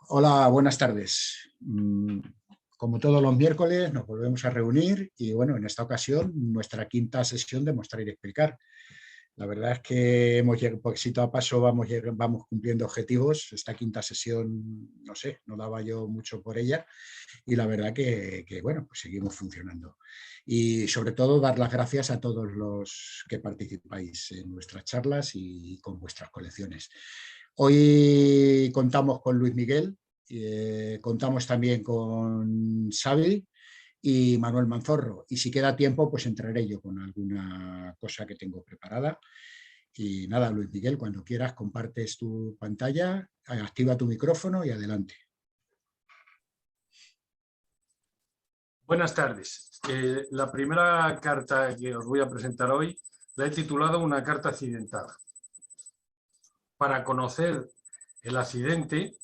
Hola, buenas tardes. Como todos los miércoles nos volvemos a reunir y bueno, en esta ocasión nuestra quinta sesión de mostrar y explicar. La verdad es que hemos llegado, poquito a paso vamos cumpliendo objetivos. Esta quinta sesión, no sé, no daba yo mucho por ella y la verdad que bueno, pues seguimos funcionando. Y sobre todo dar las gracias a todos los que participáis en nuestras charlas y con vuestras colecciones. Hoy contamos con Luis Miguel, contamos también con Xavi y Manuel Manzorro. Y si queda tiempo, pues entraré yo con alguna cosa que tengo preparada. Y nada, Luis Miguel, cuando quieras, compartes tu pantalla, activa tu micrófono y adelante. Buenas tardes. La primera carta que os voy a presentar hoy la he titulado Una carta accidentada. Para conocer el accidente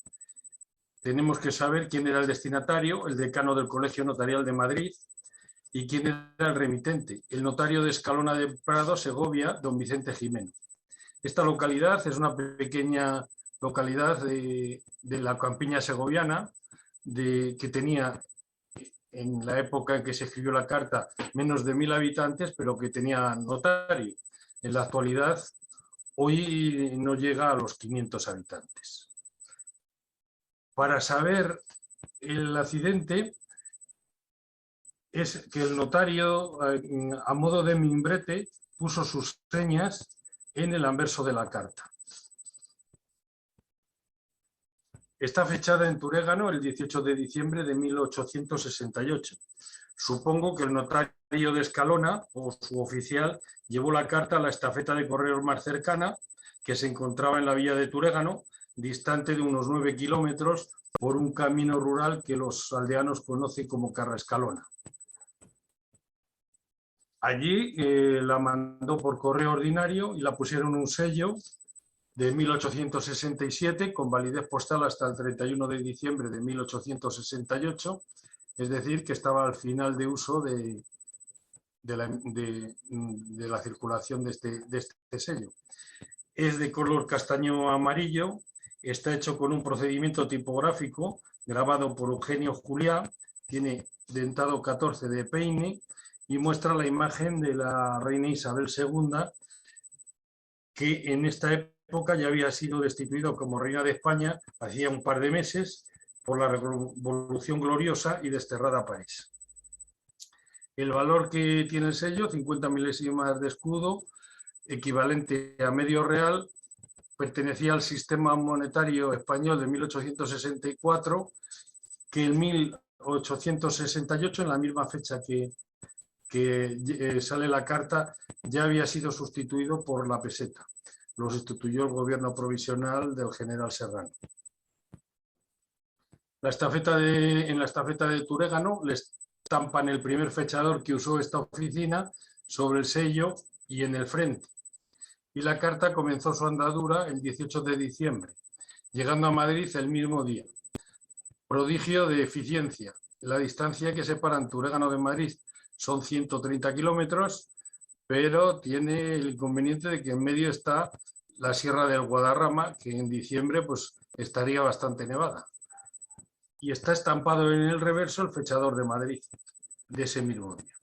tenemos que saber quién era el destinatario, el decano del Colegio Notarial de Madrid, y quién era el remitente, el notario de Escalona de Prado, Segovia, don Vicente Jimeno. Esta localidad es una pequeña localidad de la campiña segoviana que tenía en la época en que se escribió la carta menos de 1000 habitantes, pero que tenía notario. En la actualidad, hoy no llega a los 500 habitantes. Para saber el accidente, es que el notario, a modo de mimbrete, puso sus señas en el anverso de la carta. Está fechada en Turégano el 18 de diciembre de 1868. Supongo que el notario de Escalona o su oficial llevó la carta a la estafeta de correos más cercana, que se encontraba en la villa de Turégano, distante de unos 9 kilómetros por un camino rural que los aldeanos conocen como Carrascalona. Allí la mandó por correo ordinario y la pusieron un sello de 1867 con validez postal hasta el 31 de diciembre de 1868, es decir, que estaba al final de uso de la circulación de este sello. Es de color castaño amarillo, está hecho con un procedimiento tipográfico grabado por Eugenio Juliá, tiene dentado 14 de peine y muestra la imagen de la reina Isabel II, que en esta época ya había sido destituido como reina de España hacía un par de meses por la Revolución Gloriosa y desterrada a París. El valor que tiene el sello, 50 milésimas de escudo, equivalente a medio real, pertenecía al sistema monetario español de 1864, que en 1868, en la misma fecha que sale la carta, ya había sido sustituido por la peseta. Lo sustituyó el gobierno provisional del general Serrano. En la estafeta de Turégano les estampan el primer fechador que usó esta oficina sobre el sello y en el frente. Y la carta comenzó su andadura el 18 de diciembre, llegando a Madrid el mismo día. Prodigio de eficiencia. La distancia que separa Turégano de Madrid son 130 kilómetros, pero tiene el inconveniente de que en medio está la Sierra del Guadarrama, que en diciembre pues, estaría bastante nevada. Y está estampado en el reverso el fechador de Madrid, de ese mismo día.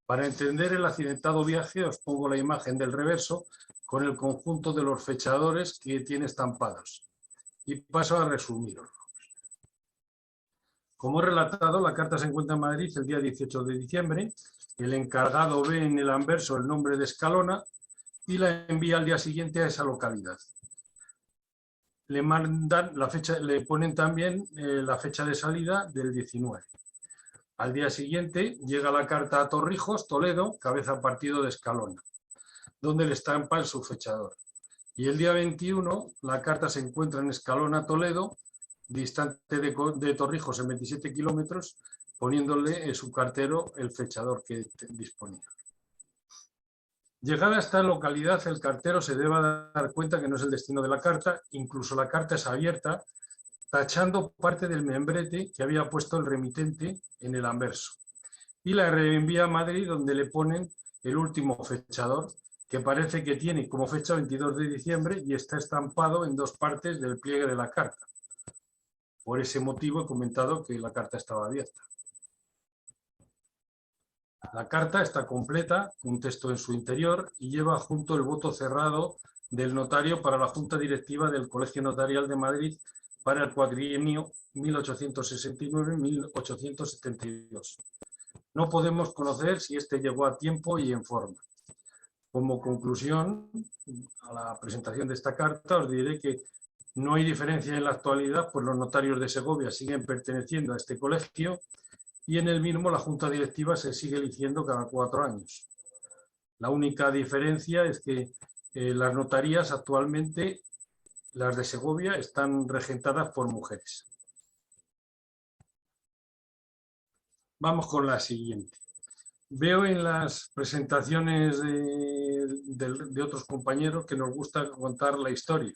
Para entender el accidentado viaje os pongo la imagen del reverso con el conjunto de los fechadores que tiene estampados. Y paso a resumirlo. Como he relatado, la carta se encuentra en Madrid el día 18 de diciembre. El encargado ve en el anverso el nombre de Escalona y la envía al día siguiente a esa localidad. Le mandan la fecha, le ponen también la fecha de salida del 19. Al día siguiente llega la carta a Torrijos, Toledo, cabeza partido de Escalona, donde le estampa su fechador. Y el día 21 la carta se encuentra en Escalona, Toledo, distante de Torrijos en 27 kilómetros, poniéndole en su cartero el fechador que disponía. Llegada a esta localidad, el cartero se debe dar cuenta que no es el destino de la carta, incluso la carta es abierta, tachando parte del membrete que había puesto el remitente en el anverso. Y la reenvía a Madrid, donde le ponen el último fechador, que parece que tiene como fecha 22 de diciembre y está estampado en dos partes del pliegue de la carta. Por ese motivo he comentado que la carta estaba abierta. La carta está completa, un texto en su interior, y lleva junto el voto cerrado del notario para la Junta Directiva del Colegio Notarial de Madrid para el cuatrienio 1869-1872. No podemos conocer si este llegó a tiempo y en forma. Como conclusión a la presentación de esta carta, os diré que no hay diferencia en la actualidad, pues los notarios de Segovia siguen perteneciendo a este colegio y en el mismo la Junta Directiva se sigue eligiendo cada 4 años. La única diferencia es que las notarías actualmente, las de Segovia, están regentadas por mujeres. Vamos con la siguiente. Veo en las presentaciones de otros compañeros que nos gusta contar la historia.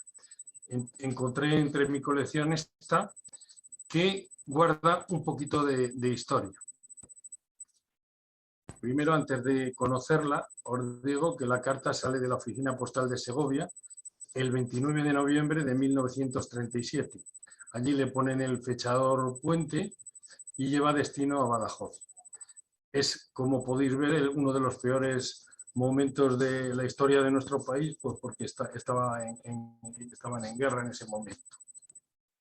Encontré entre mi colección esta que guarda un poquito de historia. Primero, antes de conocerla, os digo que la carta sale de la Oficina Postal de Segovia el 29 de noviembre de 1937. Allí le ponen el fechador Puente y lleva destino a Badajoz. Es, como podéis ver, uno de los peores momentos de la historia de nuestro país, pues porque estaban en guerra en ese momento.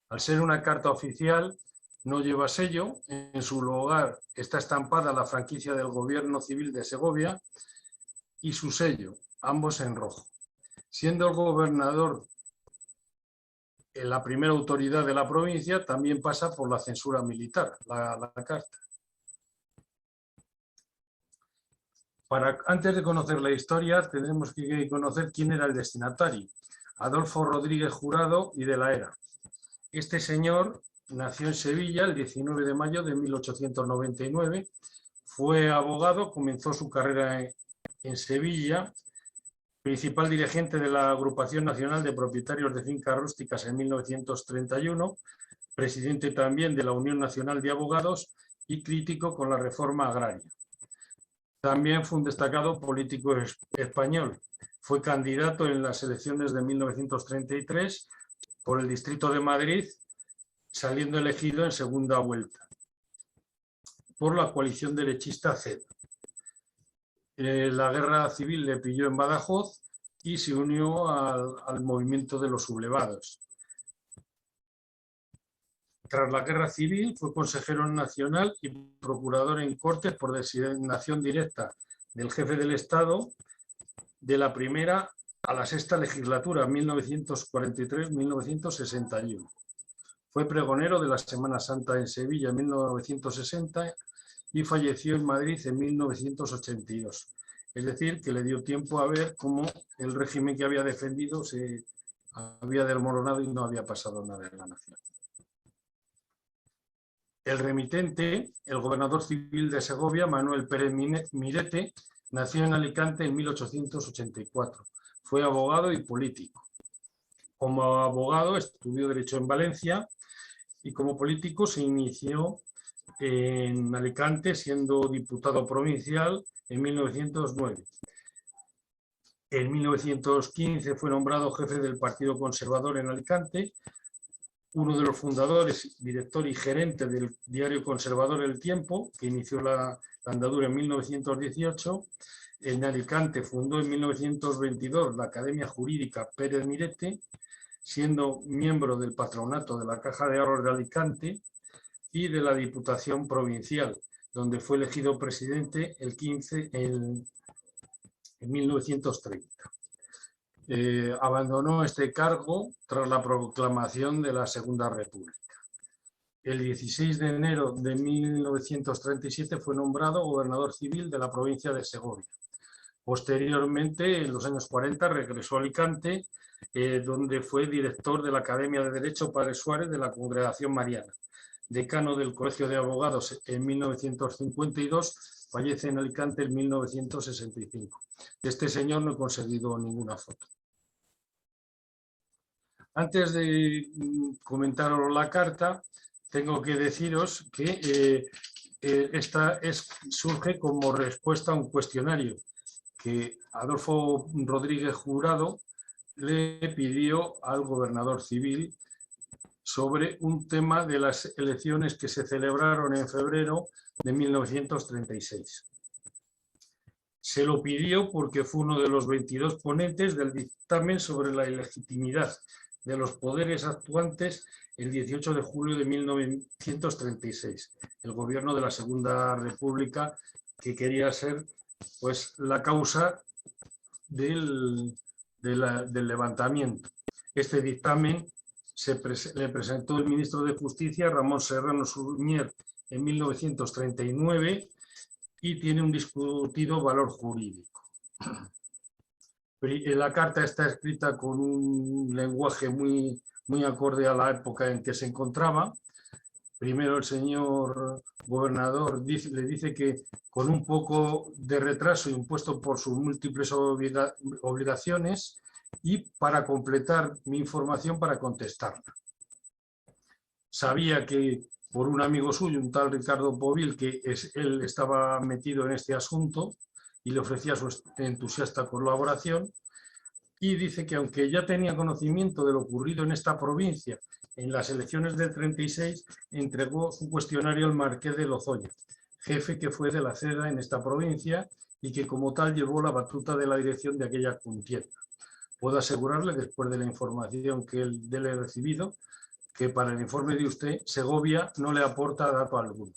Al ser una carta oficial, no lleva sello. En su lugar está estampada la franquicia del Gobierno Civil de Segovia y su sello, ambos en rojo. Siendo el gobernador la primera autoridad de la provincia, también pasa por la censura militar, la carta. Antes de conocer la historia, tendremos que conocer quién era el destinatario. Adolfo Rodríguez Jurado y de la Era. Este señor nació en Sevilla el 19 de mayo de 1899, fue abogado, comenzó su carrera en Sevilla, principal dirigente de la Agrupación Nacional de Propietarios de Fincas Rústicas en 1931, presidente también de la Unión Nacional de Abogados y crítico con la reforma agraria. También fue un destacado político español. Fue candidato en las elecciones de 1933 por el Distrito de Madrid, saliendo elegido en segunda vuelta por la coalición derechista CED. La guerra civil le pilló en Badajoz y se unió al movimiento de los sublevados. Tras la guerra civil fue consejero nacional y procurador en Cortes por designación directa del jefe del Estado de la primera a la sexta legislatura, 1943-1961. Fue pregonero de la Semana Santa en Sevilla en 1960 y falleció en Madrid en 1982. Es decir, que le dio tiempo a ver cómo el régimen que había defendido se había desmoronado y no había pasado nada en la nación. El remitente, el gobernador civil de Segovia, Manuel Pérez Mirete, nació en Alicante en 1884. Fue abogado y político. Como abogado estudió Derecho en Valencia y como político se inició en Alicante siendo diputado provincial en 1909. En 1915 fue nombrado jefe del Partido Conservador en Alicante, uno de los fundadores, director y gerente del diario conservador El Tiempo, que inició la andadura en 1918. En Alicante fundó en 1922 la Academia Jurídica Pérez Mirete, siendo miembro del patronato de la Caja de Ahorros de Alicante y de la Diputación Provincial, donde fue elegido presidente en 1930. Abandonó este cargo tras la proclamación de la Segunda República. El 16 de enero de 1937 fue nombrado gobernador civil de la provincia de Segovia. Posteriormente, en los años 40, regresó a Alicante, donde fue director de la Academia de Derecho Padre Suárez de la Congregación Mariana, decano del Colegio de Abogados en 1952, fallece en Alicante en 1965. De este señor no he conseguido ninguna foto. Antes de comentaros la carta, tengo que deciros que esta surge como respuesta a un cuestionario que Adolfo Rodríguez Jurado le pidió al gobernador civil sobre un tema de las elecciones que se celebraron en febrero de 1936. Se lo pidió porque fue uno de los 22 ponentes del dictamen sobre la ilegitimidad de los poderes actuantes el 18 de julio de 1936, el gobierno de la Segunda República, que quería ser pues, la causa del levantamiento. Este dictamen le presentó el ministro de Justicia, Ramón Serrano Suñer, en 1939 y tiene un discutido valor jurídico. La carta está escrita con un lenguaje muy acorde a la época en que se encontraba. Primero el señor gobernador le dice que con un poco de retraso impuesto por sus múltiples obligaciones y para completar mi información para contestarla. Sabía que por un amigo suyo, un tal Ricardo Povil, que él estaba metido en este asunto y le ofrecía su entusiasta colaboración, y dice que aunque ya tenía conocimiento de lo ocurrido en esta provincia en las elecciones del 36, entregó su cuestionario al marqués de Lozoya, jefe que fue de la CEDA en esta provincia y que como tal llevó la batuta de la dirección de aquella contienda. Puedo asegurarle, después de la información que él le ha recibido, que para el informe de usted, Segovia no le aporta dato alguno.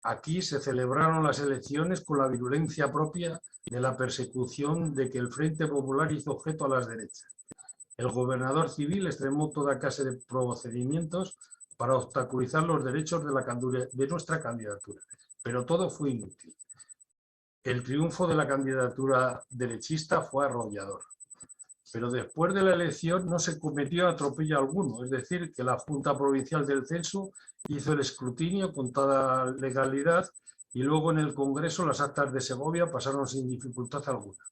Aquí se celebraron las elecciones con la virulencia propia de la persecución de que el Frente Popular hizo objeto a las derechas. El gobernador civil extremó toda clase de procedimientos para obstaculizar los derechos de nuestra candidatura, pero todo fue inútil. El triunfo de la candidatura derechista fue arrollador. Pero después de la elección no se cometió atropello alguno, es decir, que la Junta Provincial del Censo hizo el escrutinio con toda legalidad y luego en el Congreso las actas de Segovia pasaron sin dificultad alguna.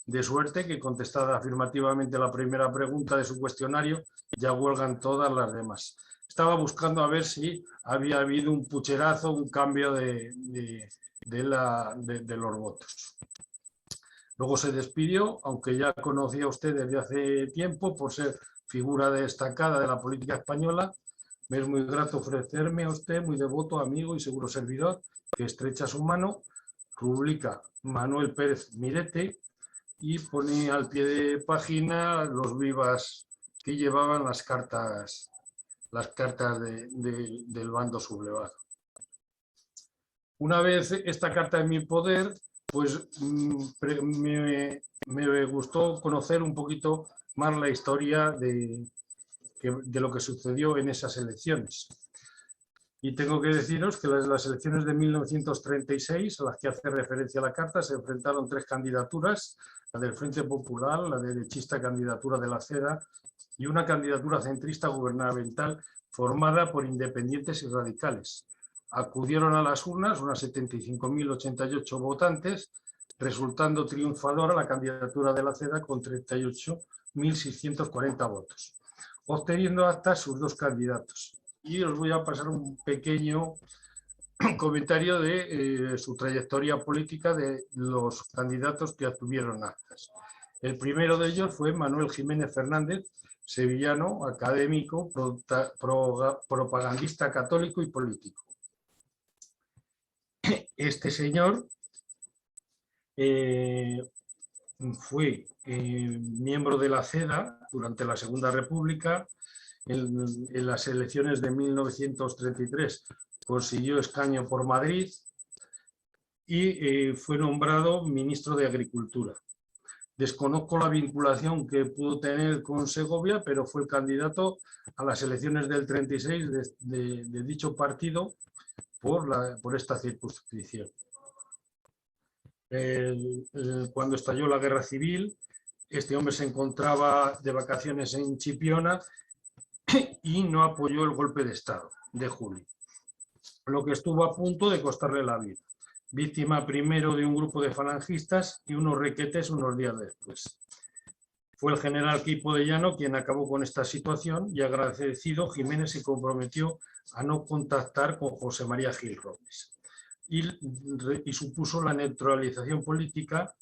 De suerte que, contestada afirmativamente la primera pregunta de su cuestionario, ya huelgan todas las demás. Estaba buscando a ver si había habido un pucherazo, un cambio de los votos. Luego se despidió, aunque ya conocía a usted desde hace tiempo por ser figura destacada de la política española. Me es muy grato ofrecerme a usted, muy devoto, amigo y seguro servidor, que estrecha su mano, rubrica Manuel Pérez Mirete, y pone al pie de página los vivas que llevaban las cartas del bando sublevado. Una vez esta carta en mi poder, pues me gustó conocer un poquito más la historia de lo que sucedió en esas elecciones. Y tengo que deciros que las elecciones de 1936, a las que hace referencia la carta, se enfrentaron tres candidaturas, la del Frente Popular, la derechista candidatura de la CEDA y una candidatura centrista gubernamental formada por independientes y radicales. Acudieron a las urnas unas 75.088 votantes, resultando triunfadora la candidatura de la CEDA con 38.640 votos, obteniendo actas sus dos candidatos. Y os voy a pasar un pequeño comentario de su trayectoria política de los candidatos que obtuvieron actas. El primero de ellos fue Manuel Jiménez Fernández, sevillano, académico, propagandista católico y político. Este señor fue miembro de la CEDA durante la Segunda República. En las elecciones de 1933 consiguió escaño por Madrid y fue nombrado ministro de Agricultura. Desconozco la vinculación que pudo tener con Segovia, pero fue el candidato a las elecciones del 36 de dicho partido por esta circunscripción. Cuando estalló la guerra civil, este hombre se encontraba de vacaciones en Chipiona y no apoyó el golpe de Estado de julio, lo que estuvo a punto de costarle la vida. Víctima primero de un grupo de falangistas y unos requetes unos días después. Fue el general Quipo de Llano quien acabó con esta situación y, agradecido, Jiménez se comprometió a no contactar con José María Gil Robles y supuso la neutralización política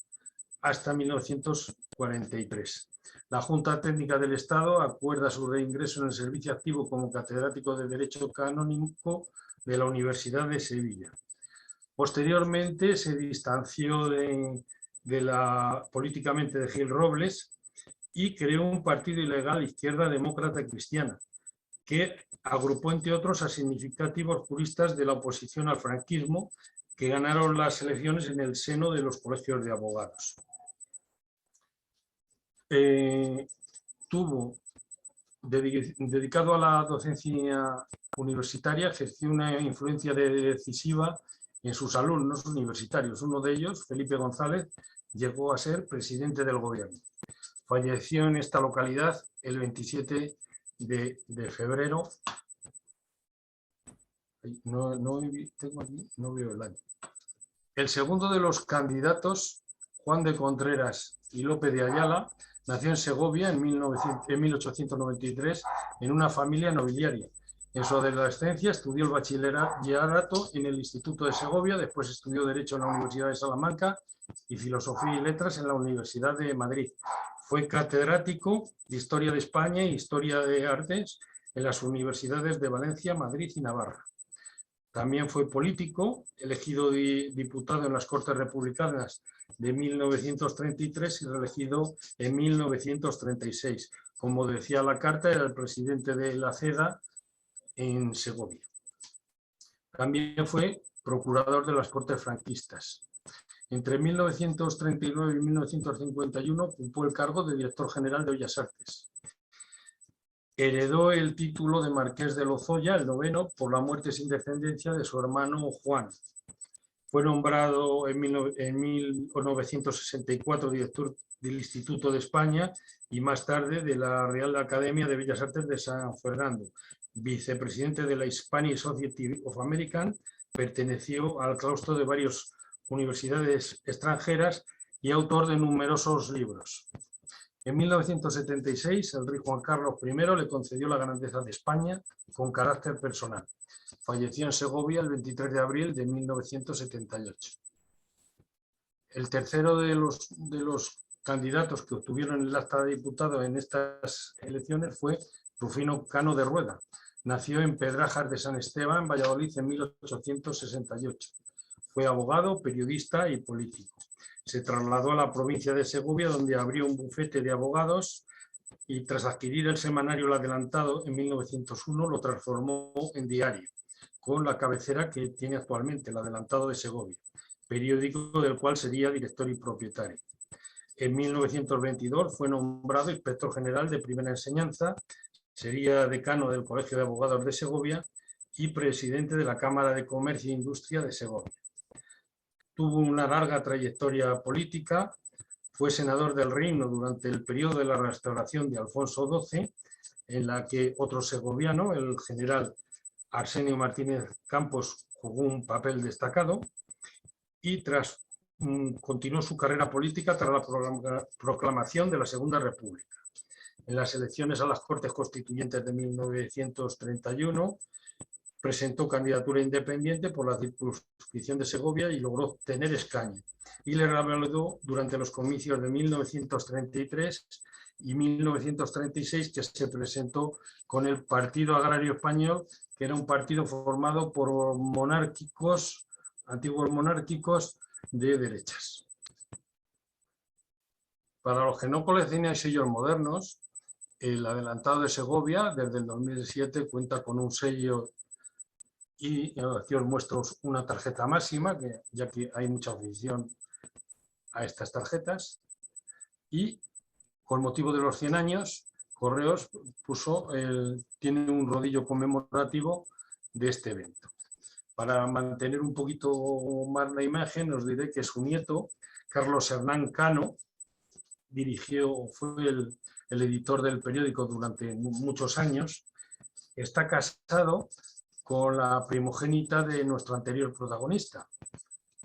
hasta 1943. La Junta Técnica del Estado acuerda su reingreso en el servicio activo como catedrático de Derecho Canónico de la Universidad de Sevilla. Posteriormente se distanció políticamente de Gil Robles y creó un partido ilegal, Izquierda Demócrata Cristiana, que agrupó entre otros a significativos juristas de la oposición al franquismo que ganaron las elecciones en el seno de los colegios de abogados. Dedicado a la docencia universitaria, ejerció una influencia decisiva en sus alumnos universitarios. Uno de ellos, Felipe González, llegó a ser presidente del gobierno. Falleció en esta localidad el 27 de febrero. No veo el año. El segundo de los candidatos, Juan de Contreras y López de Ayala, nació en Segovia en 1893 en una familia nobiliaria. En su adolescencia estudió el bachillerato en el Instituto de Segovia, después estudió Derecho en la Universidad de Salamanca y Filosofía y Letras en la Universidad de Madrid. Fue catedrático de Historia de España e Historia de Artes en las universidades de Valencia, Madrid y Navarra. También fue político, elegido diputado en las Cortes Republicanas de 1933 y reelegido en 1936. Como decía la carta, era el presidente de la CEDA en Segovia. También fue procurador de las Cortes franquistas. Entre 1939 y 1951 ocupó el cargo de director general de Bellas Artes. Heredó el título de Marqués de Lozoya, el noveno, por la muerte sin descendencia de su hermano Juan. Fue nombrado en 1964 director del Instituto de España y más tarde de la Real Academia de Bellas Artes de San Fernando. Vicepresidente de la Hispanic Society of American, perteneció al claustro de varias universidades extranjeras y autor de numerosos libros. En 1976, el rey Juan Carlos I le concedió la grandeza de España con carácter personal. Falleció en Segovia el 23 de abril de 1978. El tercero de los candidatos que obtuvieron el acta de diputado en estas elecciones fue Rufino Cano de Rueda. Nació en Pedrajas de San Esteban, Valladolid, en 1868. Fue abogado, periodista y político. Se trasladó a la provincia de Segovia, donde abrió un bufete de abogados y tras adquirir el semanario El Adelantado en 1901 lo transformó en diario, con la cabecera que tiene actualmente, El Adelantado de Segovia, periódico del cual sería director y propietario. En 1922 fue nombrado inspector general de primera enseñanza, sería decano del Colegio de Abogados de Segovia y presidente de la Cámara de Comercio e Industria de Segovia. Tuvo una larga trayectoria política, fue senador del Reino durante el periodo de la restauración de Alfonso XII, en la que otro segoviano, el general Arsenio Martínez Campos, jugó un papel destacado y continuó su carrera política tras la proclamación de la Segunda República. En las elecciones a las Cortes Constituyentes de 1931, presentó candidatura independiente por la circunscripción de Segovia y logró tener escaño. Y le revalidó durante los comicios de 1933 y 1936, que se presentó con el Partido Agrario Español, que era un partido formado por monárquicos, antiguos monárquicos de derechas. Para los que no coleccionan sellos modernos, el Adelantado de Segovia, desde el 2007, cuenta con un sello y aquí os muestro una tarjeta máxima, ya que hay mucha afición a estas tarjetas. Y con motivo de los 100 años, Correos tiene un rodillo conmemorativo de este evento. Para mantener un poquito más la imagen, os diré que su nieto, Carlos Hernán Cano, fue el editor del periódico durante muchos años. Está casado con la primogénita de nuestro anterior protagonista,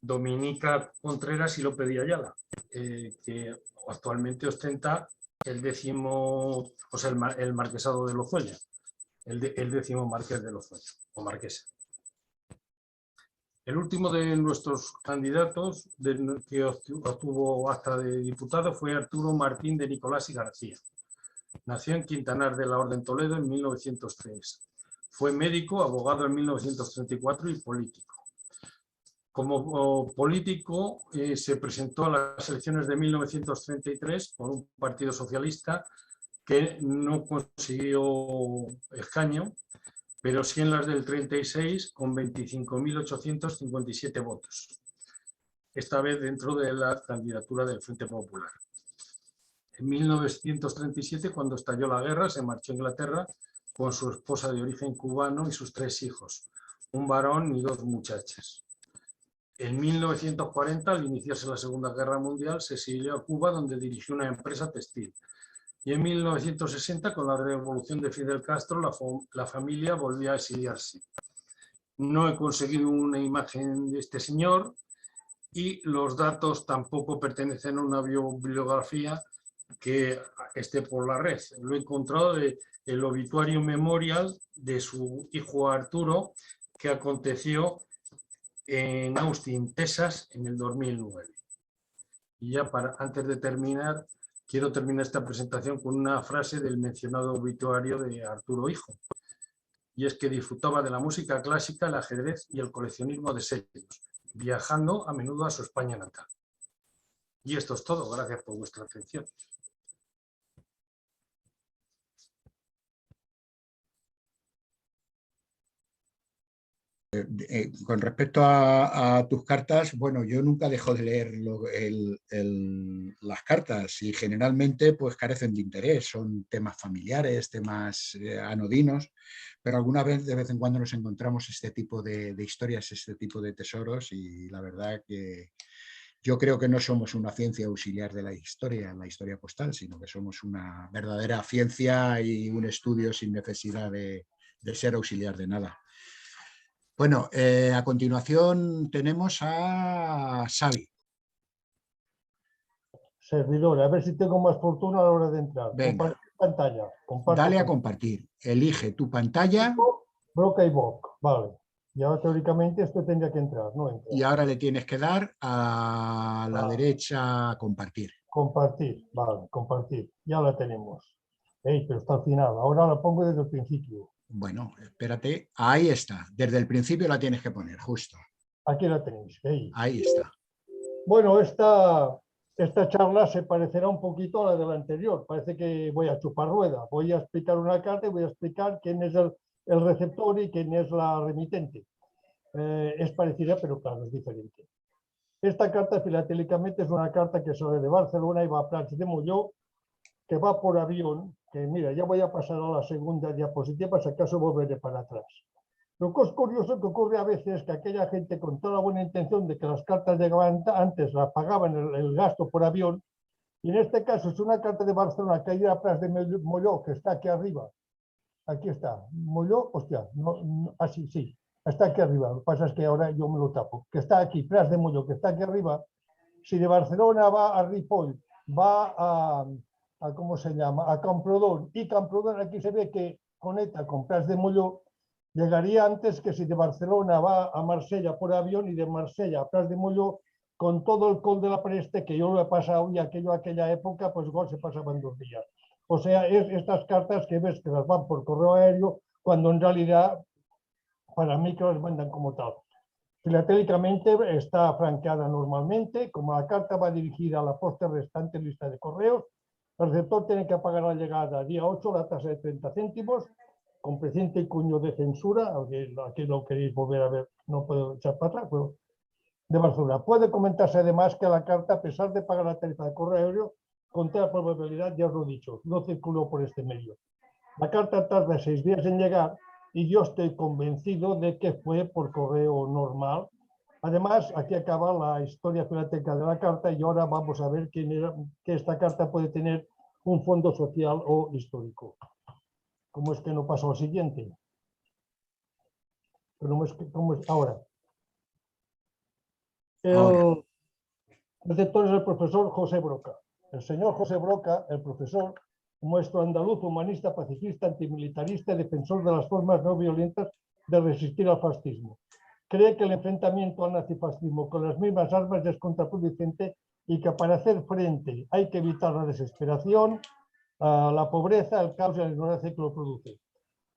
Dominica Contreras y López de Ayala, que actualmente ostenta el marquesado de Lozoya, el 10º marqués de Lozoya, o marquesa. El último de nuestros candidatos que obtuvo acta de diputado fue Arturo Martín de Nicolás y García. Nació en Quintanar de la Orden Toledo en 1903. Fue médico, abogado en 1934 y político. Como político se presentó a las elecciones de 1933 por un partido socialista que no consiguió escaño, pero sí en las del 36 con 25.857 votos, esta vez dentro de la candidatura del Frente Popular. En 1937, cuando estalló la guerra, se marchó a Inglaterra con su esposa de origen cubano y sus 3 hijos, un varón y 2 muchachas. En 1940, al iniciarse la Segunda Guerra Mundial, se exilió a Cuba, donde dirigió una empresa textil. Y en 1960, con la revolución de Fidel Castro, la familia volvió a exiliarse. No he conseguido una imagen de este señor y los datos tampoco pertenecen a una bibliografía que esté por la red. Lo he encontrado del obituario memorial de su hijo Arturo, que aconteció en Austin, Texas, en el 2009. Y ya antes de terminar, quiero terminar esta presentación con una frase del mencionado obituario de Arturo Hijo, y es que disfrutaba de la música clásica, el ajedrez y el coleccionismo de sellos, viajando a menudo a su España natal. Y esto es todo. Gracias por vuestra atención. Con respecto a tus cartas, bueno, yo nunca dejo de leer las cartas y generalmente pues carecen de interés, son temas familiares, temas anodinos, pero alguna vez, de vez en cuando nos encontramos este tipo de historias, este tipo de tesoros y la verdad que yo creo que no somos una ciencia auxiliar de la historia postal, sino que somos una verdadera ciencia y un estudio sin necesidad de ser auxiliar de nada. Bueno, a continuación tenemos a Xavi. Servidor, a ver si tengo más fortuna a la hora de entrar. Venga. Compartir pantalla. Dale a compartir. Elige tu pantalla. Broca y Boc. Vale. Y ahora teóricamente esto tendría que entrar, ¿no? Entra. Y ahora le tienes que dar a la derecha a compartir. Compartir, vale, compartir. Ya la tenemos. Pero está al final. Ahora la pongo desde el principio. Bueno, espérate. Ahí está. Desde el principio la tienes que poner, justo. Aquí la tenéis. Ahí está. Bueno, esta charla se parecerá un poquito a la de la anterior. Parece que voy a chupar rueda. Voy a explicar una carta y voy a explicar quién es el receptor y quién es la remitente. Es parecida, pero claro, es diferente. Esta carta filatélicamente es una carta que sale de Barcelona y va a Prats de Molló, que va por avión, que mira, ya voy a pasar a la segunda diapositiva, si acaso volveré para atrás. Lo que es curioso que ocurre a veces es que aquella gente con toda la buena intención de que las cartas llegaban antes, la pagaban el gasto por avión, y en este caso es una carta de Barcelona que ha ido a Prats de Molló, que está aquí arriba. Aquí está, Molló, hostia, así, sí. Está aquí arriba, lo que pasa es que ahora yo me lo tapo, que está aquí, Prats de Molló, que está aquí arriba. Si de Barcelona va a Ripoll, va a ¿cómo se llama? A Camprodon, y Camprodon aquí se ve que conecta con Prats de Molló, llegaría antes que si de Barcelona va a Marsella por avión y de Marsella a Prats de Molló, con todo el col de la Preste, que yo lo he pasado y aquella época, pues igual se pasaban 2 días. O sea, es estas cartas que ves que las van por correo aéreo, cuando en realidad para mí que las mandan como tal. Filatélicamente está franqueada normalmente, como la carta va dirigida a la posta restante lista de correos, el receptor tiene que pagar la llegada día 8 la tasa de 30 céntimos, con presente y cuño de censura, aquí lo queréis volver a ver, no puedo echar para atrás, pero de Barcelona. Puede comentarse además que la carta, a pesar de pagar la tarifa de correo aéreo, con toda probabilidad, ya os lo he dicho, no circuló por este medio. La carta tarda 6 días en llegar y yo estoy convencido de que fue por correo normal. Además, aquí acaba la historia filatélica de la carta y ahora vamos a ver que esta carta puede tener un fondo social o histórico. ¿Cómo es que no pasó al siguiente? ¿Cómo es ahora? El receptor es el profesor José Broca. El señor José Broca, el profesor, maestro andaluz, humanista, pacifista, antimilitarista y defensor de las formas no violentas de resistir al fascismo. cree que el enfrentamiento al nazifascismo con las mismas armas es contraproducente y que para hacer frente hay que evitar la desesperación, la pobreza, el caos y la ignorancia que lo produce.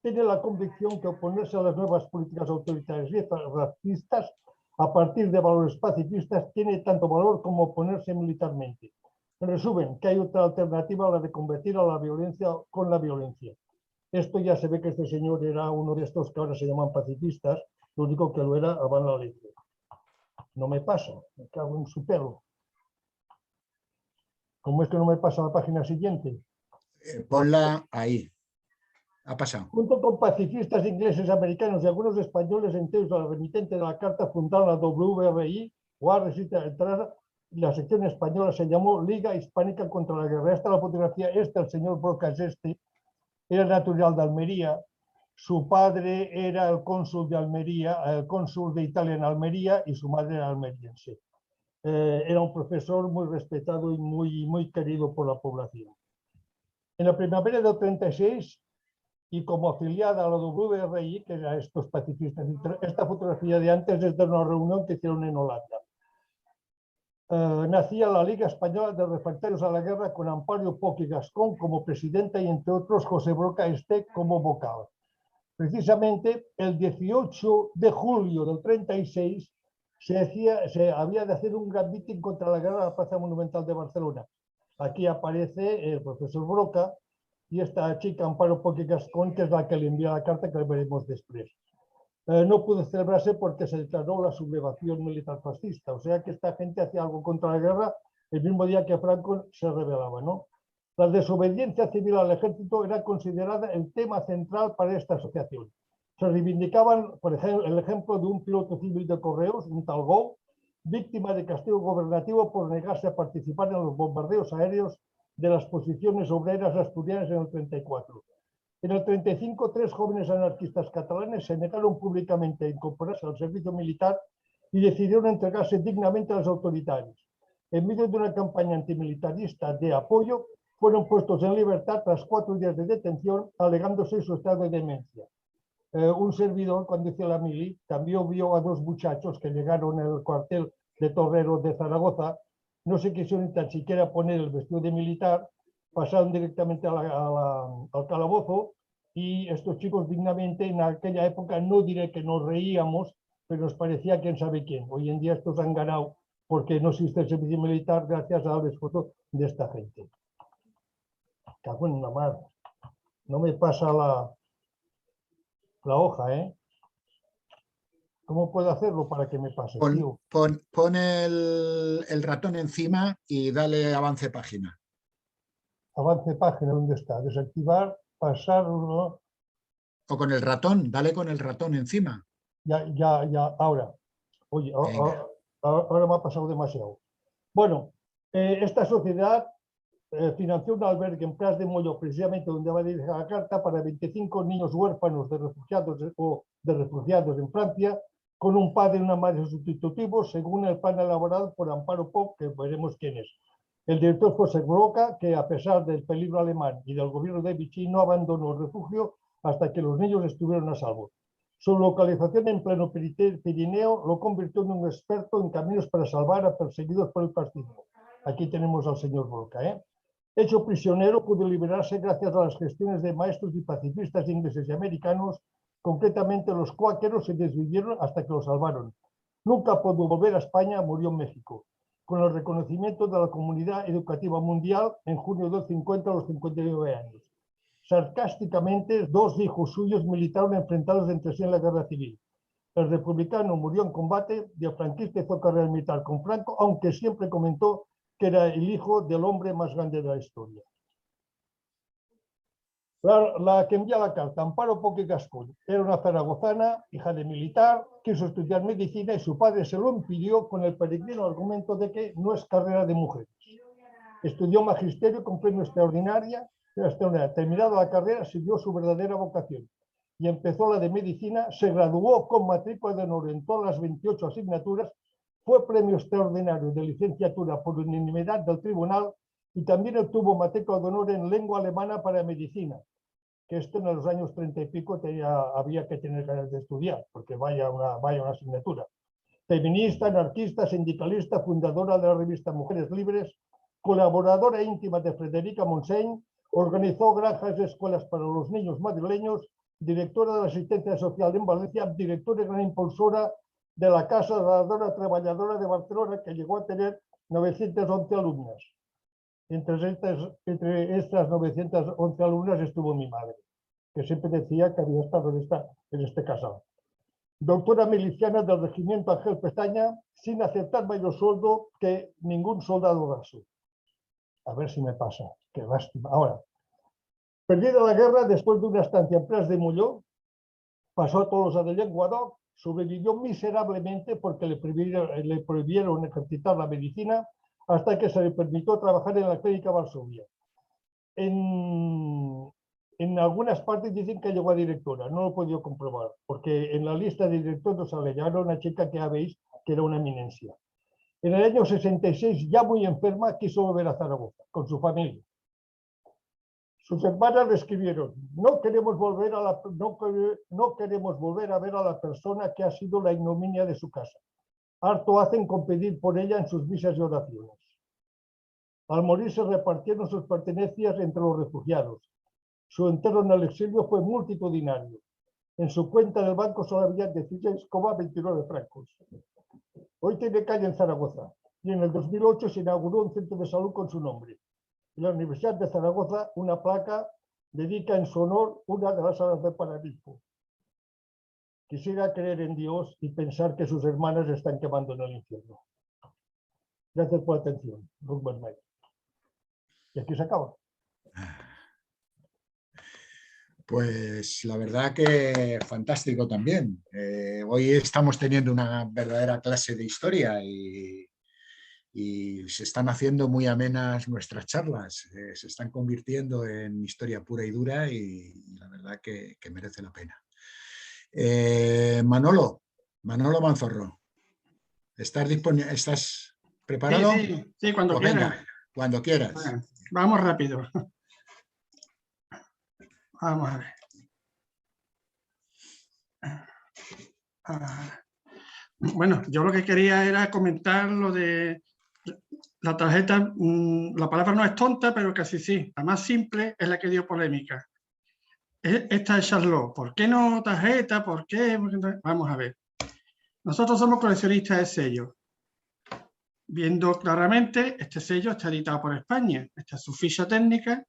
Tiene la convicción que oponerse a las nuevas políticas autoritarias y racistas a partir de valores pacifistas tiene tanto valor como oponerse militarmente. En resumen, que hay otra alternativa a la de combatir a la violencia con la violencia. Esto ya se ve que este señor era uno de estos que ahora se llaman pacifistas, lo único que lo era a la leche. No me pasa, me cago en su pelo. ¿Cómo es que no me pasa a la página siguiente? Ponla ahí. Ha pasado. Junto con pacifistas ingleses, americanos y algunos españoles enteros a la remitente de la carta fundaron la WRI, la sección española se llamó Liga Hispánica contra la Guerra. Esta es la fotografía, el señor Broca es era natural de Almería, su padre era el cónsul de Almería, el cónsul de Italia en Almería y su madre era almeriense. Era un profesor muy respetado y muy querido por la población. En la primavera del 36, y como afiliada a la WRI, que eran estos pacifistas, esta fotografía de antes es de una reunión que hicieron en Holanda. Nacía la Liga Española de Refractarios a la Guerra con Amparo Poch y Gascón como presidenta y entre otros José Broca como vocal. Precisamente el 18 de julio del 36 se había de hacer un gran mitin contra la guerra en la Plaza Monumental de Barcelona. Aquí aparece el profesor Broca y esta chica Amparo Poch y Gascón, que es la que le envía la carta que veremos después. No pudo celebrarse porque se declaró la sublevación militar fascista, o sea que esta gente hacía algo contra la guerra el mismo día que Franco se rebelaba, ¿no? La desobediencia civil al ejército era considerada el tema central para esta asociación. Se reivindicaban, por ejemplo, el ejemplo de un piloto civil de correos, un tal Gou, víctima de castigo gubernativo por negarse a participar en los bombardeos aéreos de las posiciones obreras asturianas en el 34. En el 35, 3 jóvenes anarquistas catalanes se negaron públicamente a incorporarse al servicio militar y decidieron entregarse dignamente a los autoritarios. En medio de una campaña antimilitarista de apoyo, fueron puestos en libertad tras 4 días de detención, alegándose su estado de demencia. Un servidor, cuando hizo la mili, también vio a 2 muchachos que llegaron al cuartel de Torreros de Zaragoza, no se quisieron ni tan siquiera poner el vestido de militar, pasaron directamente al calabozo y estos chicos dignamente en aquella época, no diré que nos reíamos, pero nos parecía quién sabe quién. Hoy en día estos han ganado porque no existe el servicio militar gracias al esfuerzo de esta gente. Cago en la madre. No me pasa la hoja, ¿eh? ¿Cómo puedo hacerlo para que me pase, tío? Pon el ratón encima y dale avance página. Avance página, ¿dónde está? Desactivar, pasar, ¿no? O con el ratón, dale con el ratón encima. Ya, ahora. Oye, ahora me ha pasado demasiado. Bueno, esta sociedad financió un albergue en Pras de Molló, precisamente donde va a dirigir la carta, para 25 niños huérfanos de refugiados en Francia, con un padre y una madre sustitutivos, según el plan elaborado por Amparo Poch, que veremos quién es. El director José Broca, que a pesar del peligro alemán y del gobierno de Vichy, no abandonó el refugio hasta que los niños estuvieron a salvo. Su localización en pleno Pirineo lo convirtió en un experto en caminos para salvar a perseguidos por el fascismo. Aquí tenemos al señor Broca, ¿eh? Hecho prisionero, pudo liberarse gracias a las gestiones de maestros y pacifistas ingleses y americanos. Concretamente, los cuáqueros se desvivieron hasta que lo salvaron. Nunca pudo volver a España, murió en México, con el reconocimiento de la comunidad educativa mundial en junio del 50 a los 59 años. Sarcásticamente, 2 hijos suyos militaron enfrentados entre sí en la guerra civil. El republicano murió en combate y el franquista hizo carrera militar con Franco, aunque siempre comentó que era el hijo del hombre más grande de la historia. La que envía la carta, Amparo Poch y Gascón, era una zaragozana, hija de militar, quiso estudiar medicina y su padre se lo impidió con el peregrino argumento de que no es carrera de mujeres. Estudió magisterio con premio extraordinaria. Terminada la carrera, siguió su verdadera vocación y empezó la de medicina. Se graduó con matrícula de honor en todas las 28 asignaturas. Fue premio extraordinario de licenciatura por unanimidad del tribunal y también obtuvo matrícula de honor en lengua alemana para medicina. que esto en los años 30 y pico había que tener ganas de estudiar, porque vaya una asignatura. Feminista, anarquista, sindicalista, fundadora de la revista Mujeres Libres, colaboradora íntima de Frederica Montseny, organizó granjas y escuelas para los niños madrileños, directora de la asistencia social en Valencia, directora y gran impulsora de la Casa de la Dona Trabajadora de Barcelona, que llegó a tener 911 alumnas. Entre estas 911 alumnas estuvo mi madre, que siempre decía que había estado en este casal. Doctora miliciana del regimiento Ángel Pestaña, sin aceptar mayor sueldo que ningún soldado raso. A ver si me pasa, qué lástima. Ahora, perdida la guerra, después de una estancia en Pras de Molló, pasó a Tolosa de Llenguadoc, sobrevivió miserablemente porque le prohibieron ejercitar la medicina hasta que se le permitió trabajar en la clínica Varsovia. En algunas partes dicen que llegó a directora, no lo he podido comprobar, porque en la lista de directores sale ya una chica que ya veis que era una eminencia. En el año 66, ya muy enferma, quiso volver a Zaragoza con su familia. Sus hermanas le escribieron: no queremos volver a ver a la persona que ha sido la ignominia de su casa. Harto hacen con pedir por ella en sus misas y oraciones. Al morir se repartieron sus pertenencias entre los refugiados. Su entierro en el exilio fue multitudinario. En su cuenta del banco solo había 16,29 francos. Hoy tiene calle en Zaragoza y en el 2008 se inauguró un centro de salud con su nombre. En la Universidad de Zaragoza, una placa dedica en su honor una de las salas de Paradiso. Quisiera creer en Dios y pensar que sus hermanas están quemando en el infierno. Gracias por la atención. Y aquí se acaba. Pues la verdad que fantástico también. Hoy estamos teniendo una verdadera clase de historia y se están haciendo muy amenas nuestras charlas. Se están convirtiendo en historia pura y dura y la verdad que merece la pena. Manolo Manzorro, ¿estás preparado? Sí, cuando Pues quieras. venga, cuando quieras. Bueno, vamos rápido. Vamos a ver. Bueno, yo lo que quería era comentar lo de la tarjeta. La palabra no es tonta, pero casi sí. La más simple es la que dio polémica. Esta es Charlot. ¿Por qué no tarjeta? ¿Por qué? Vamos a ver. Nosotros somos coleccionistas de sellos. Viendo claramente, este sello está editado por España. Esta es su ficha técnica,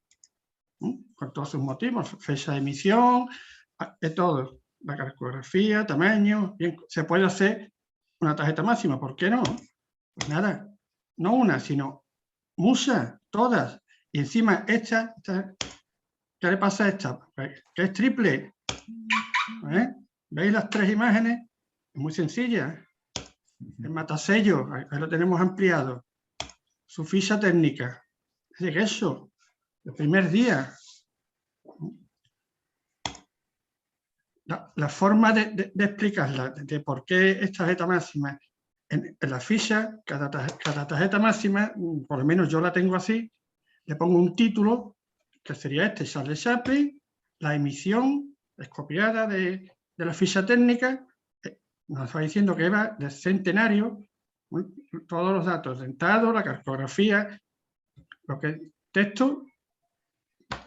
con todos sus motivos, fecha de emisión, de todo. La calcografía, tamaño. Bien, se puede hacer una tarjeta máxima. ¿Por qué no? Pues nada, no una, sino muchas, todas. Y encima esta ¿qué le pasa a esta? Que es triple. ¿Veis las tres imágenes? Es muy sencilla. El matasello, ahí lo tenemos ampliado. Su ficha técnica. Es decir, eso, el primer día. La forma de explicarla, de por qué es tarjeta máxima. En la ficha, cada tarjeta máxima, por lo menos yo la tengo así, le pongo un título, que sería este, Charles Chaplin, la emisión es copiada de la ficha técnica, nos va diciendo que va del centenario, todos los datos, dentado, la cartografía, lo que texto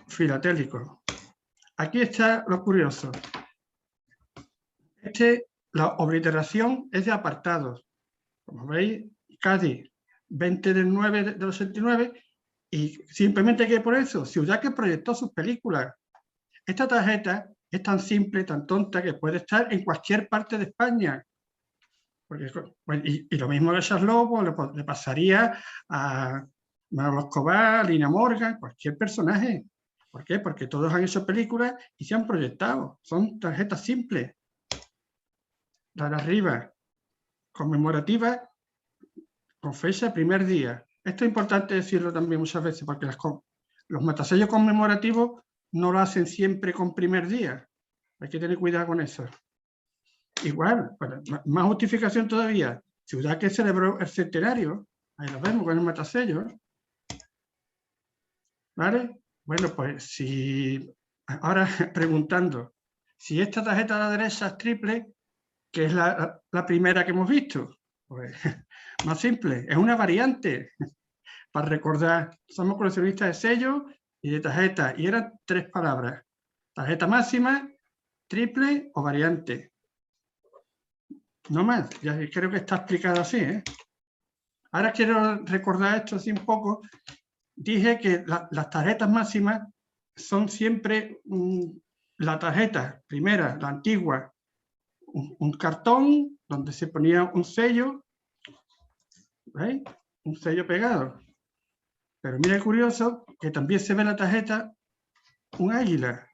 filatélico. Aquí está lo curioso. La obliteración es de apartados. Como veis, Cádiz, 20 del 9 del 89, y simplemente que por eso, ciudad que proyectó sus películas. Esta tarjeta es tan simple, tan tonta, que puede estar en cualquier parte de España. Porque, y lo mismo de Charlot, pues, le pasaría a Manolo Escobar, a Lina Morgan, cualquier personaje. ¿Por qué? Porque todos han hecho películas y se han proyectado. Son tarjetas simples. La de arriba, conmemorativa, con fecha primer día. Esto es importante decirlo también muchas veces, porque los matasellos conmemorativos no lo hacen siempre con primer día. Hay que tener cuidado con eso. Igual, más justificación todavía. Ciudad que celebró el centenario. Ahí lo vemos con el matasello. ¿Vale? Bueno, pues si ahora preguntando, si esta tarjeta de la derecha es triple, que es la primera que hemos visto, pues más simple, es una variante para recordar, somos coleccionistas de sellos y de tarjetas, y eran 3 palabras, tarjeta máxima, triple o variante. No más, ya creo que está explicado así, ¿eh? Ahora quiero recordar esto así un poco. Dije que las tarjetas máximas son siempre la tarjeta primera, la antigua, un cartón donde se ponía un sello, ¿veis? Un sello pegado. Pero mira qué curioso que también se ve en la tarjeta un águila.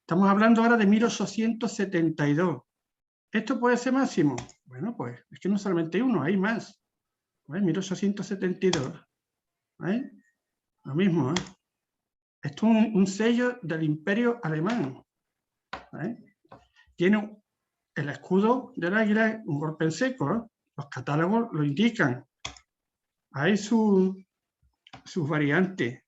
Estamos hablando ahora de 1872. ¿Esto puede ser máximo? Bueno, pues es que no solamente hay uno, hay más. ¿Veis? 1872. ¿Veis? Lo mismo, ¿eh? Esto es un sello del Imperio Alemán. ¿Veis? Tiene el escudo del águila, un golpe en seco, ¿eh? Los catálogos lo indican. Hay sus variantes.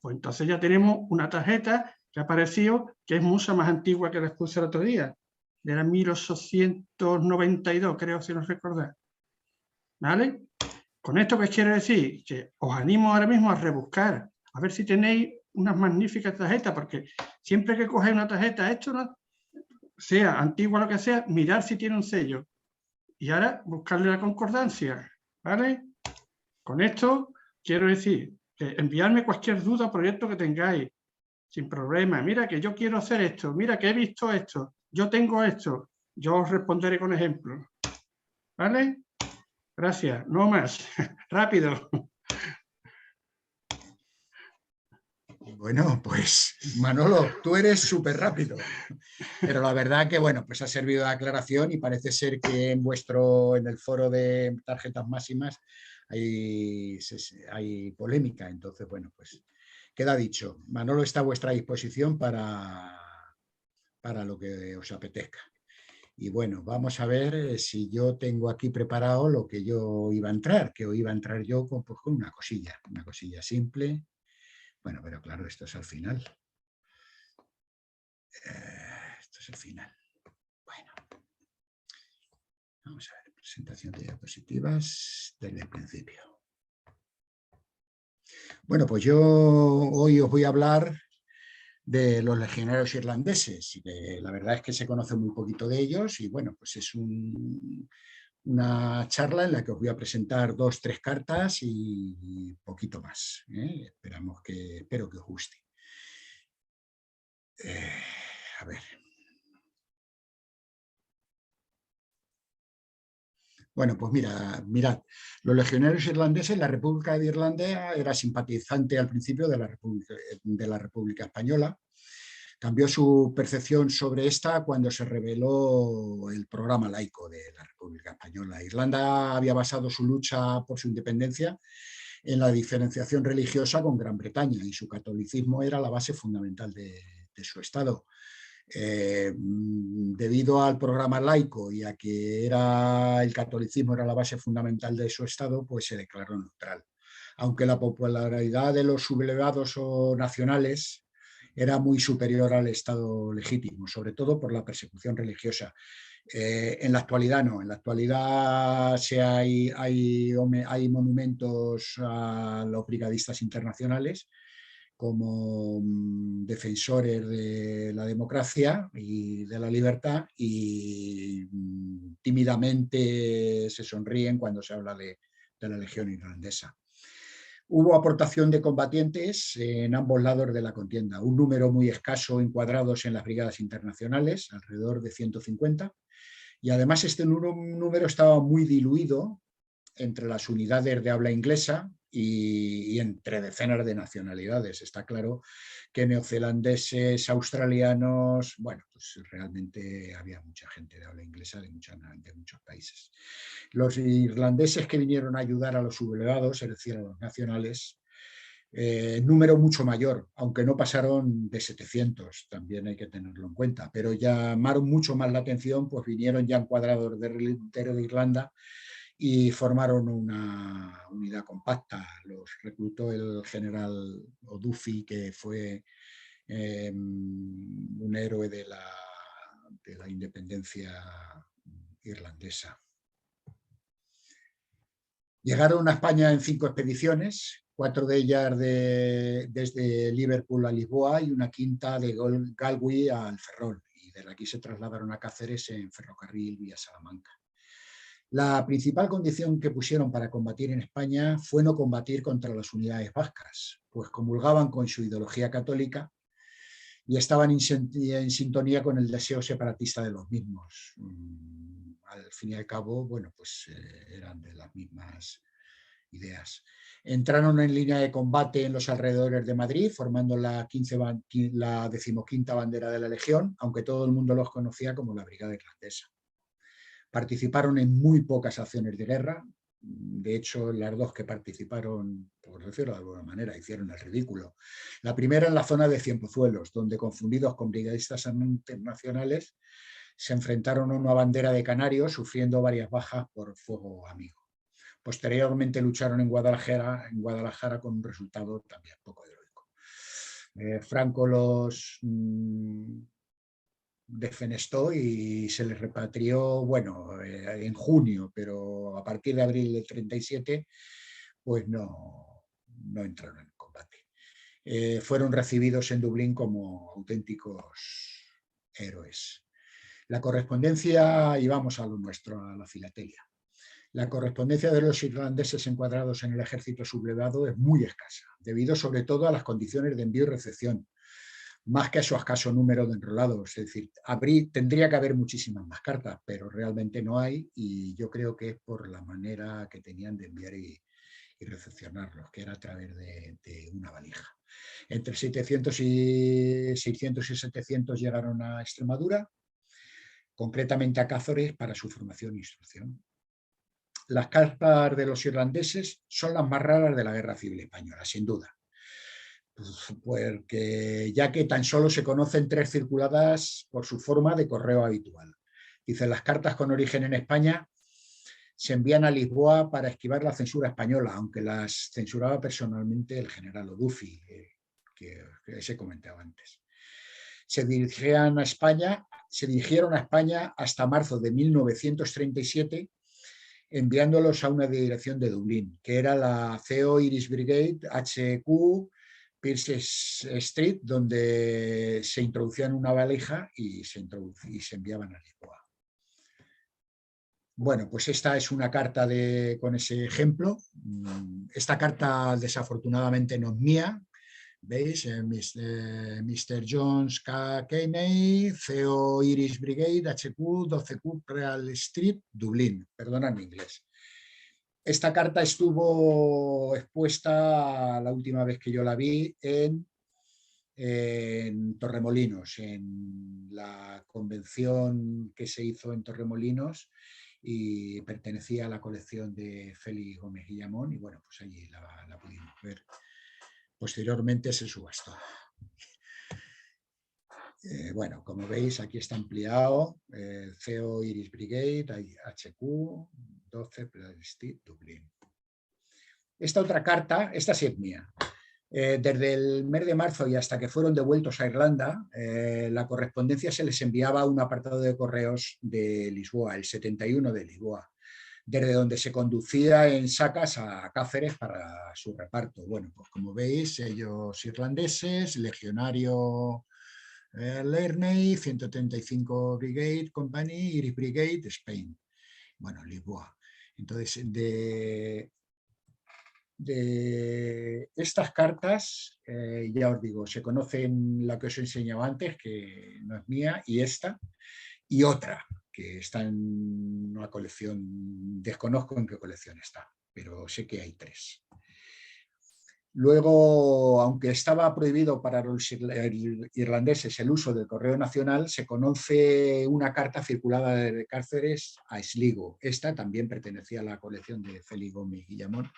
Pues entonces ya tenemos una tarjeta que ha aparecido que es mucho más antigua que la que puse el otro día. Era 1892, creo, si no recordáis. ¿Vale? Con esto, ¿qué quiero decir? Que os animo ahora mismo a rebuscar, a ver si tenéis unas magníficas tarjetas, porque siempre que cogéis una tarjeta, esto no, sea antigua o lo que sea, mirar si tiene un sello. Y ahora buscarle la concordancia. ¿Vale? Con esto quiero decir que enviarme cualquier duda o proyecto que tengáis, sin problema. Mira que yo quiero hacer esto, mira que he visto esto, yo tengo esto, yo os responderé con ejemplos. ¿Vale? Gracias, no más. Rápido. Bueno, pues Manolo, tú eres súper rápido, pero la verdad que bueno, pues ha servido de aclaración y parece ser que en el foro de tarjetas máximas hay polémica, entonces bueno, pues queda dicho. Manolo está a vuestra disposición para lo que os apetezca. Y bueno, vamos a ver si yo tengo aquí preparado lo que yo iba a entrar, que hoy iba a entrar yo pues, con una cosilla simple. Bueno, pero claro, esto es al final. Esto es el final. Bueno, vamos a ver, presentación de diapositivas desde el principio. Bueno, pues yo hoy os voy a hablar de los legionarios irlandeses. La verdad es que se conoce muy poquito de ellos y bueno, pues es una charla en la que os voy a presentar 2 o 3 cartas y poquito más. Espero que os guste. A ver. Bueno, pues mirad, los legionarios irlandeses, la República de Irlanda era simpatizante al principio de la República Española. Cambió su percepción sobre esta cuando se reveló el programa laico de la República Española. Irlanda había basado su lucha por su independencia en la diferenciación religiosa con Gran Bretaña y su catolicismo era la base fundamental de su Estado. Debido al programa laico y a que el catolicismo era la base fundamental de su Estado, pues se declaró neutral. Aunque la popularidad de los sublevados o nacionales era muy superior al Estado legítimo, sobre todo por la persecución religiosa. En la actualidad no, en la actualidad hay monumentos a los brigadistas internacionales como defensores de la democracia y de la libertad y tímidamente se sonríen cuando se habla de la Legión Irlandesa. Hubo aportación de combatientes en ambos lados de la contienda, un número muy escaso encuadrados en las brigadas internacionales, alrededor de 150, y además este número estaba muy diluido entre las unidades de habla inglesa y entre decenas de nacionalidades. Está claro que neozelandeses, australianos, bueno, pues realmente había mucha gente de habla inglesa de muchos países. Los irlandeses que vinieron a ayudar a los sublevados, es decir, a los nacionales, número mucho mayor, aunque no pasaron de 700, también hay que tenerlo en cuenta, pero llamaron mucho más la atención, pues vinieron ya encuadrados de Irlanda y formaron una unidad compacta. Los reclutó el general O'Duffy, que fue un héroe de la independencia irlandesa. Llegaron a España en 5 expediciones, 4 de ellas desde Liverpool a Lisboa y una quinta de Galway al Ferrol. Y desde aquí se trasladaron a Cáceres en ferrocarril vía Salamanca. La principal condición que pusieron para combatir en España fue no combatir contra las unidades vascas, pues comulgaban con su ideología católica y estaban en sintonía con el deseo separatista de los mismos. Al fin y al cabo, bueno, pues eran de las mismas ideas. Entraron en línea de combate en los alrededores de Madrid, formando la 15ª bandera de la Legión, aunque todo el mundo los conocía como la Brigada Irlandesa. Participaron en muy pocas acciones de guerra. De hecho, las 2 que participaron, por decirlo de alguna manera, hicieron el ridículo. La primera en la zona de Cienpozuelos, donde, confundidos con brigadistas internacionales, se enfrentaron a una bandera de canarios, sufriendo varias bajas por fuego amigo. Posteriormente lucharon en Guadalajara con un resultado también poco heroico. Franco los defenestó y se les repatrió, bueno, en junio, pero a partir de abril del 37, pues no entraron en combate. Fueron recibidos en Dublín como auténticos héroes. La correspondencia, y vamos a lo nuestro, a la filatelia. La correspondencia de los irlandeses encuadrados en el ejército sublevado es muy escasa, debido sobre todo a las condiciones de envío y recepción, más que a su escaso número de enrolados. Es decir, tendría que haber muchísimas más cartas, pero realmente no hay, y yo creo que es por la manera que tenían de enviar y recepcionarlos, que era a través de una valija. Entre 600 y 700 llegaron a Extremadura, concretamente a Cáceres, para su formación e instrucción. Las cartas de los irlandeses son las más raras de la Guerra Civil Española, sin duda. Porque ya que tan solo se conocen 3 circuladas por su forma de correo habitual. Dicen, las cartas con origen en España se envían a Lisboa para esquivar la censura española, aunque las censuraba personalmente el general Odufi, que se comentaba antes. Se dirigieron a España hasta marzo de 1937, enviándolos a una dirección de Dublín, que era la CO Irish Brigade HQ Pierce Street, donde se introducían una valija y se enviaban a Lisboa. Bueno, pues esta es una carta con ese ejemplo. Esta carta desafortunadamente no es mía. ¿Veis? Mr. Jones K. Kenney, CO Irish Brigade, HQ, 12Q Real Street, Dublín. Perdonad mi inglés. Esta carta estuvo expuesta la última vez que yo la vi en Torremolinos, en la convención que se hizo en Torremolinos, y pertenecía a la colección de Félix Gómez Guillamón, y bueno, pues allí la pudimos ver. Posteriormente se subastó. Bueno, como veis, aquí está ampliado, CO Irish Brigade, HQ, 12, Street, Dublín. Esta otra carta, esta sí es mía. Desde el mes de marzo y hasta que fueron devueltos a Irlanda, la correspondencia se les enviaba a un apartado de correos de Lisboa, el 71 de Lisboa, desde donde se conducía en sacas a Cáceres para su reparto. Bueno, pues como veis, ellos irlandeses, legionario Lerner, 135 Brigade Company, Irish Brigade, Spain. Bueno, Lisboa. Entonces, de estas cartas, ya os digo, se conocen la que os he enseñado antes, que no es mía, y esta, y otra, que está en una colección, desconozco en qué colección está, pero sé que hay 3. Luego, aunque estaba prohibido para los irlandeses el uso del correo nacional, se conoce una carta circulada de Cáceres a Sligo. Esta también pertenecía a la colección de Félix Gómez Guillamón,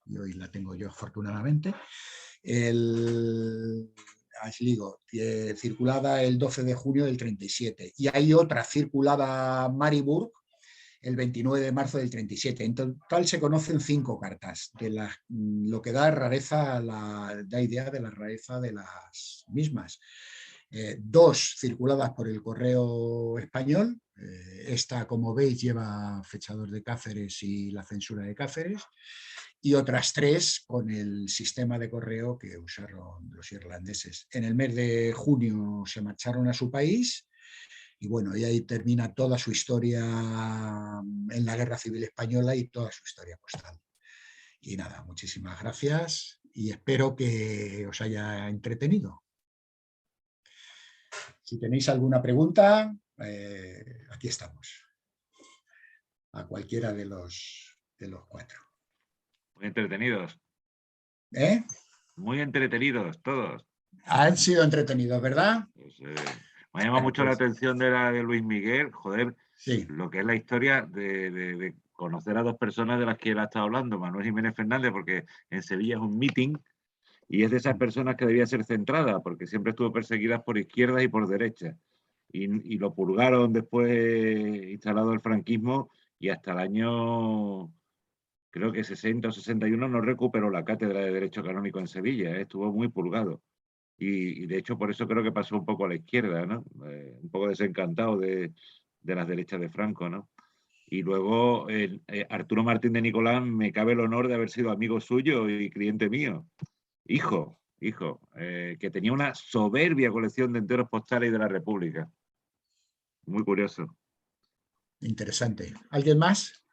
y hoy la tengo yo afortunadamente. A Sligo, circulada el 12 de junio del 37. Y hay otra circulada a Maribor, el 29 de marzo del 37. En total se conocen 5 cartas, lo que da rareza, da idea de la rareza de las mismas. 2 circuladas por el correo español. Esta, como veis, lleva fechador de Cáceres y la censura de Cáceres. Y otras 3 con el sistema de correo que usaron los irlandeses. En el mes de junio se marcharon a su país. Y bueno, y ahí termina toda su historia en la Guerra Civil Española y toda su historia postal. Y nada, muchísimas gracias y espero que os haya entretenido. Si tenéis alguna pregunta, aquí estamos. A cualquiera de los 4. Muy entretenidos. ¿Eh? Muy entretenidos todos. Han sido entretenidos, ¿verdad? Pues, me llama mucho la atención de la de Luis Miguel, joder, sí. Lo que es la historia de conocer a 2 personas de las que él ha estado hablando, Manuel Jiménez Fernández, porque en Sevilla es un meeting y es de esas personas que debía ser centrada, porque siempre estuvo perseguida por izquierda y por derecha. Y lo purgaron después, instalado el franquismo, y hasta el año, creo que 60 o 61, no recuperó la cátedra de Derecho Canónico en Sevilla, estuvo muy purgado. Y de hecho por eso creo que pasó un poco a la izquierda, ¿no? Un poco desencantado de las derechas de Franco, ¿no? Y luego Arturo Martín de Nicolás, me cabe el honor de haber sido amigo suyo y cliente mío. Hijo, que tenía una soberbia colección de enteros postales de la República. Muy curioso. Interesante. ¿Alguien más?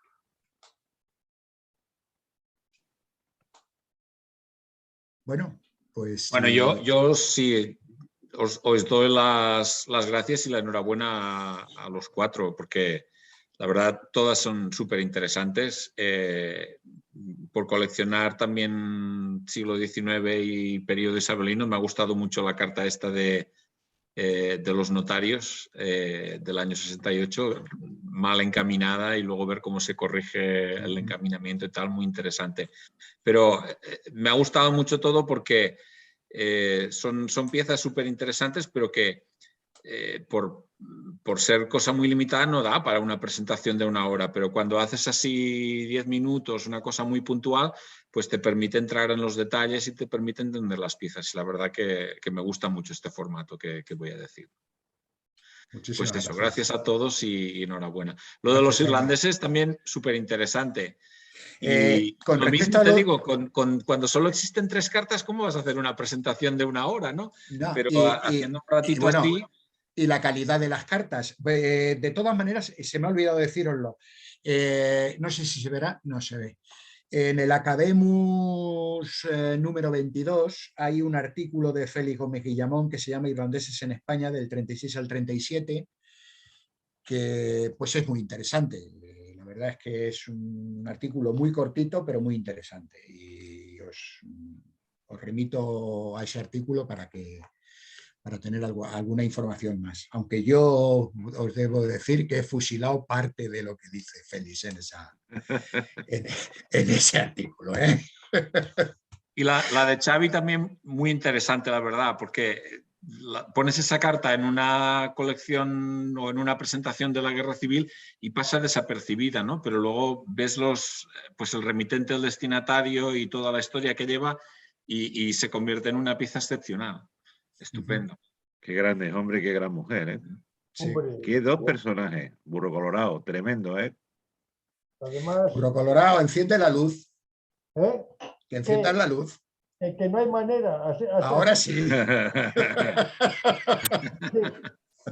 Bueno, pues... Bueno, yo sí os doy las gracias y la enhorabuena a los 4, porque la verdad todas son súper interesantes. Por coleccionar también siglo XIX y periodo isabelino, me ha gustado mucho la carta esta de los notarios del año 68, mal encaminada, y luego ver cómo se corrige el encaminamiento y tal, muy interesante. Pero me ha gustado mucho todo porque son piezas súper interesantes, pero que por ser cosa muy limitada no da para una presentación de 1 hora, pero cuando haces así 10 minutos, una cosa muy puntual, pues te permite entrar en los detalles y te permite entender las piezas. Y la verdad que me gusta mucho este formato que voy a decir. Muchísimas pues eso, gracias a todos y enhorabuena. Lo de los irlandeses también súper interesante. Y con lo respecto mismo a te lo... digo, cuando solo existen 3 cartas, ¿cómo vas a hacer una presentación de 1 hora, no? No, Pero haciendo un ratito bueno, así... Y la calidad de las cartas. De todas maneras, se me ha olvidado decíroslo. No sé si se verá, no se ve. En el Academus número 22 hay un artículo de Félix Gómez Guillamón que se llama Irlandeses en España, del 36 al 37, que pues es muy interesante. La verdad es que es un artículo muy cortito, pero muy interesante. Y os remito a ese artículo para tener alguna información más. Aunque yo os debo decir que he fusilado parte de lo que dice Félix en ese artículo. Y la de Xavi también muy interesante, la verdad, porque pones esa carta en una colección o en una presentación de la Guerra Civil y pasa desapercibida, ¿no? Pero luego ves pues el remitente, el destinatario y toda la historia que lleva y se convierte en una pieza excepcional. Estupendo. Qué grande hombre, qué gran mujer, ¿eh? Sí. Qué 2 personajes. Burro Colorado, tremendo, ¿eh? Además... Burro Colorado, enciende la luz. ¿Eh? Que enciendas la luz. Que no hay manera. Ahora sí.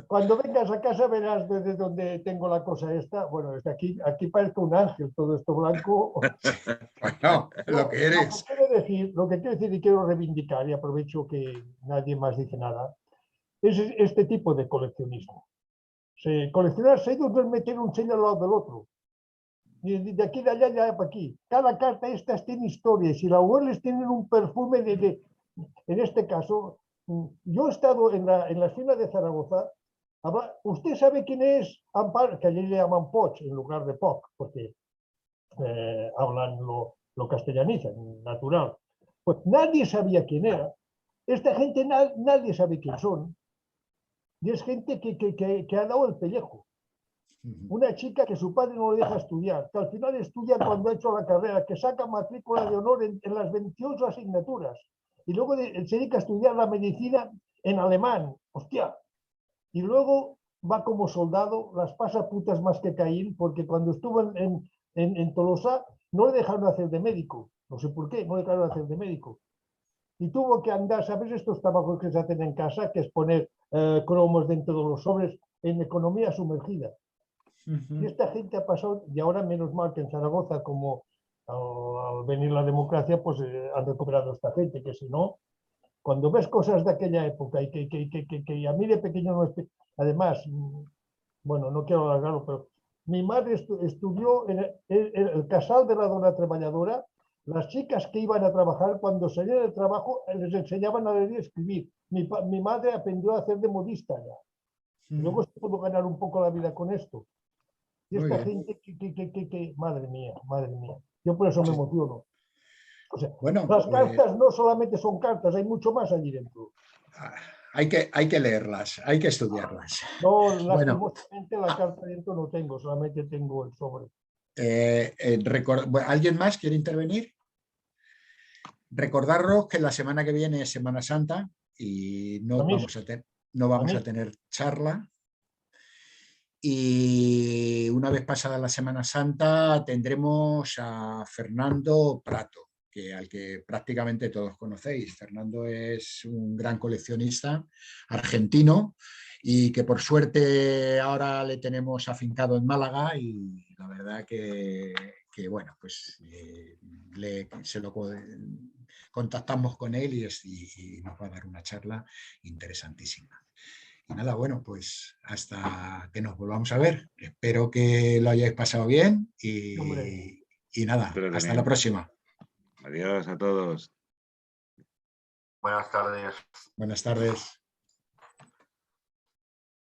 Cuando vengas a casa verás desde donde tengo la cosa esta. Bueno, desde aquí parece un ángel, todo esto blanco. Bueno, lo que eres. Lo que quiero decir y quiero reivindicar, y aprovecho que nadie más dice nada, es este tipo de coleccionismo. Coleccionar sellos no es meter un sello al lado del otro. De aquí, de allá, ya para aquí. Cada carta estas tiene historias y las hueles tienen un perfume en este caso, yo he estado en la escena de Zaragoza. ¿Usted sabe quién es Amparo? Que allí le llaman Poch en lugar de Poc, porque hablan lo castellanizan, natural. Pues nadie sabía quién era. Esta gente nadie sabe quién son. Y es gente que ha dado el pellejo. Una chica que su padre no le deja estudiar, que al final estudia cuando ha hecho la carrera, que saca matrícula de honor en las 28 asignaturas y luego se dedica a estudiar la medicina en alemán, hostia. Y luego va como soldado, las pasa putas más que Caín, porque cuando estuvo en Tolosa no le dejaron hacer de médico, no sé por qué, no le dejaron hacer de médico. Y tuvo que andar, ¿sabes estos trabajos que se hacen en casa? Que es poner cromos dentro de los sobres en economía sumergida. Y esta gente ha pasado, y ahora menos mal que en Zaragoza, como al venir la democracia, pues han recuperado esta gente, que si no, cuando ves cosas de aquella época y que a mí de pequeño no... Además, bueno, no quiero alargarlo, pero mi madre estudió en el casal de la dona trabajadora. Las chicas que iban a trabajar, cuando salían del trabajo, les enseñaban a leer y escribir. Mi madre aprendió a hacer de modista ya. Y luego se pudo ganar un poco la vida con esto. Y esta gente madre mía, madre mía. Yo por eso me emociono. O sea, bueno, las cartas no solamente son cartas, hay mucho más allí dentro. Hay que leerlas, hay que estudiarlas. No, Bueno, lastimosamente la carta dentro no tengo, solamente tengo el sobre. ¿alguien más quiere intervenir? Recordaros que la semana que viene es Semana Santa y no vamos a tener charla. Y una vez pasada la Semana Santa tendremos a Fernando Prato, al que prácticamente todos conocéis. Fernando es un gran coleccionista argentino y que por suerte ahora le tenemos afincado en Málaga, y la verdad que bueno, pues contactamos con él y nos va a dar una charla interesantísima. Y nada, bueno, pues hasta que nos volvamos a ver. Espero que lo hayáis pasado bien y nada, hasta la próxima. Adiós a todos. Buenas tardes. Buenas tardes.